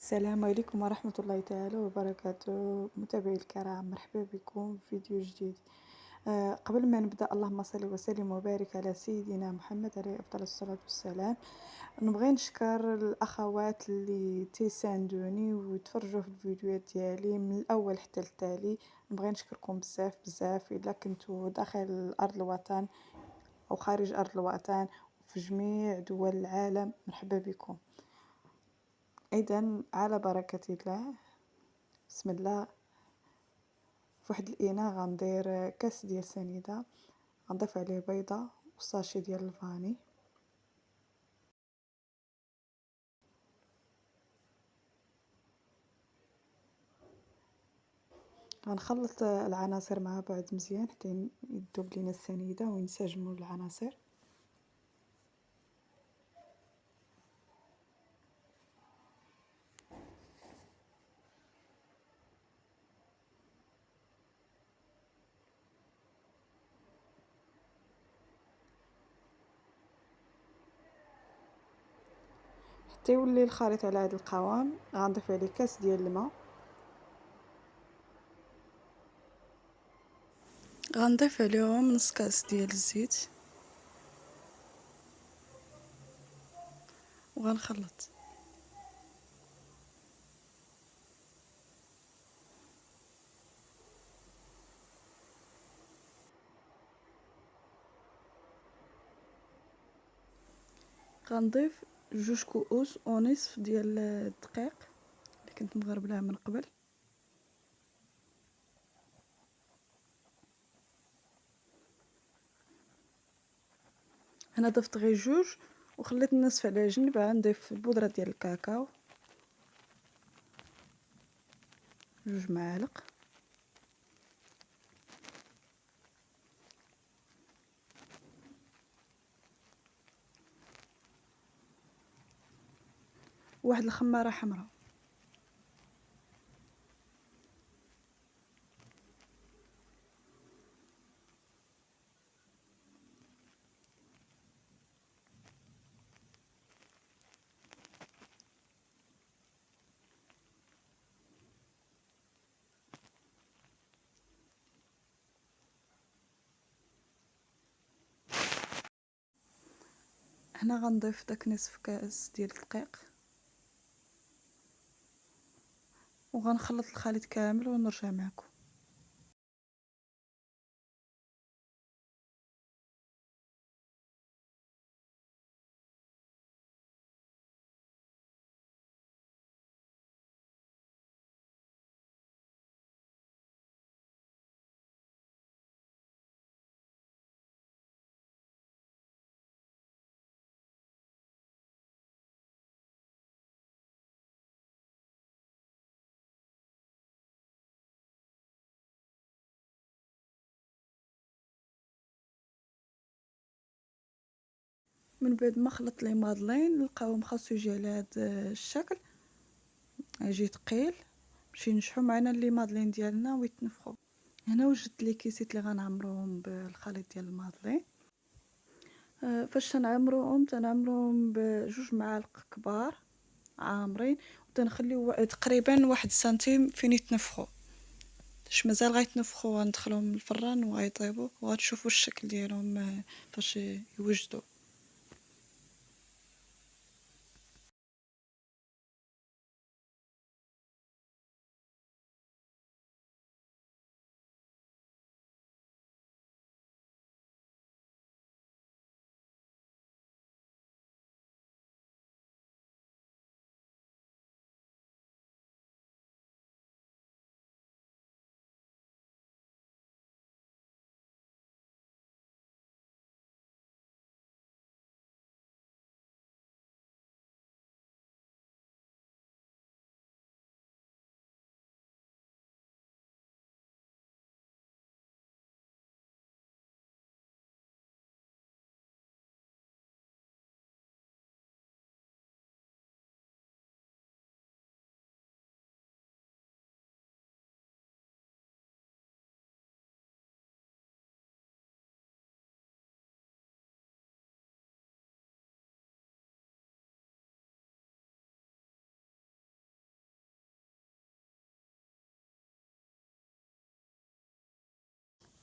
السلام عليكم ورحمة الله تعالى وبركاته متابعي الكرام، مرحبا بكم في فيديو جديد. قبل ما نبدأ اللهم صل وسلم وبارك على سيدنا محمد عليه أفضل الصلاة والسلام. نبغي نشكر الأخوات اللي تيساندوني ويتفرجوا في الفيديوهات ديالي من الأول حتى التالي. نبغي نشكركم بزاف بزاف إلا كنتو داخل أرض الوطن أو خارج أرض الوطن في جميع دول العالم، مرحبا بكم. إذا على بركة الله، بسم الله. فواحد الإناء غندير كاس ديال سنيدة، غنضيف عليه بيضة وساشي ديال الفاني. غنخلط العناصر مع بعض مزيان حتى يذوب لينا السنيدة وينسجموا العناصر. حتى يولي الخليط على هذا القوام غنضيف عليه كاس ديال الماء، غنضيف عليهم نص كاس ديال الزيت وغنخلط. غنضيف 2 كؤوس ونصف ديال الدقيق اللي كنت مغربلاه من قبل. هنا ضفت غير 2 وخليت النصف على جنب. غنضيف البودره ديال الكاكاو 2 معالق، واحد الخماره حمراء. هنا غنضيف داك نصف كاس ديال الدقيق وغنخلط الخليط كامل ونرجع معكم. من بعد ما خلطت لي مادلين القوام خاصو يجي على هذا الشكل، يجي ثقيل باش ينجحوا معنا لي مادلين ديالنا ويتنفخوا. هنا وجدت لي كيسيت اللي غنعمروهم بالخليط ديال المادلين. فاش تنعمروهم ب2 معالق كبار عامرين وتنخليو تقريبا 1 سنتيم فين يتنفخوا. باش مازال غيتنفخوا غندخلهم الفران وغيطيبوا وغتشوفوا الشكل ديالهم فاش يوجدوا.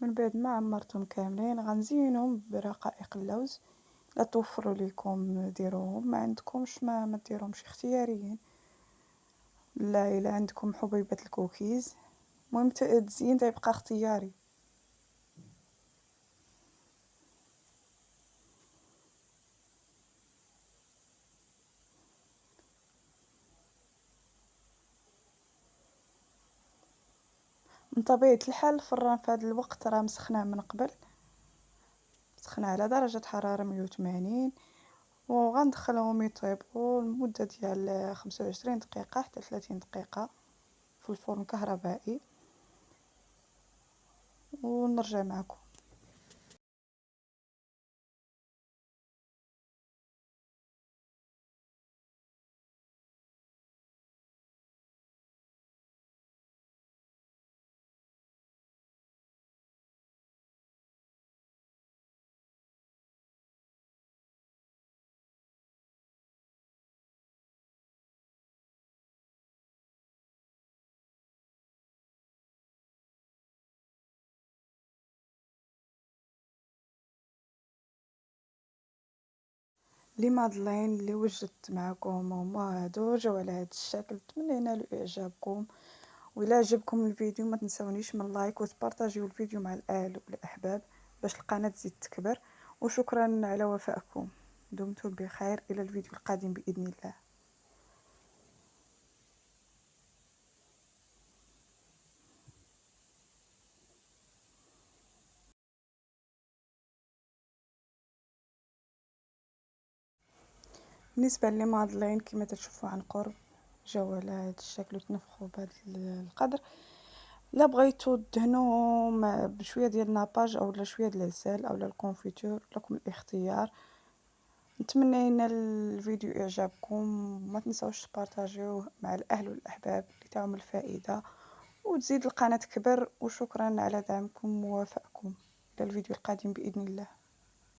من بعد ما عمرتهم كاملين غنزينهم برقائق اللوز. لا توفروا ليكم ديروهم، ما عندكمش ما ديروهمش، اختياريين. لا الا عندكم حبيبات الكوكيز، المهم التزيين تيبقى اختياري. من طبيعة الحال الفران في هذا الوقت راه مسخناه من قبل، سخناه على درجة حرارة 180، وغندخلهم يطيبوا لمدة ديال 25 دقيقة حتى 30 دقيقة في الفرن الكهربائي، ونرجع معكم. لي مادلين اللي وجدت معكم هما هادو، جاو على هذا الشكل. نتمنى ينالوا اعجابكم، وإلا عجبكم الفيديو ما تنسونيش من لايك وتبارطاجيو الفيديو مع الاهل والاحباب باش القناه تزيد تكبر. وشكرا على وفائكم. دمتم بخير، الى الفيديو القادم باذن الله. بالنسبه لي مادلين كما تشوفوا عن قرب جاو على هذا الشكل وتنفخوا بهذا القدر. لا بغيتو دهنوهم بشويه ديال الناباج اولا شويه ديال العسل اولا الكونفيتور، لكم الاختيار. نتمنى ينال الفيديو اعجابكم، ما تنساوش تبارطاجيوه مع الاهل والاحباب لتعم الفائده وتزيد القناه تكبر. وشكرا على دعمكم ووفائكم. الى الفيديو القادم باذن الله.